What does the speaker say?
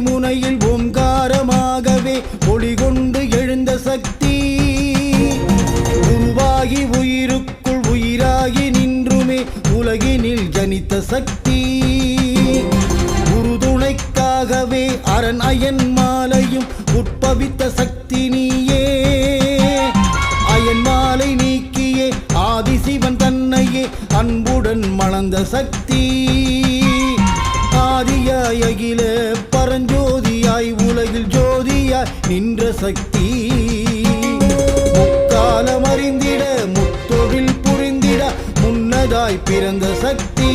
முனையில் ஓங்காரமாகவே ஒளி கொண்டு எழுந்த சக்தி உருவாகி உயிருக்குள் உயிராகி நின்றுமே உலகினில் ஜனித்த சக்தி உறுதுணைக்காகவே அரண் அயன் மாலையும் உட்பவித்த சக்தி நீயே அயன் மாலை நீக்கியே ஆதிசிவன் தன்னையே அன்புடன் மணந்த சக்தி ஆதியாய் அகில பரஞ்சோதியாய் உலகில் ஜோதியாய் நின்ற சக்தி முக்காலம் அறிந்திட முத்தொழில் புரிந்திட முன்னதாய் பிறந்த சக்தி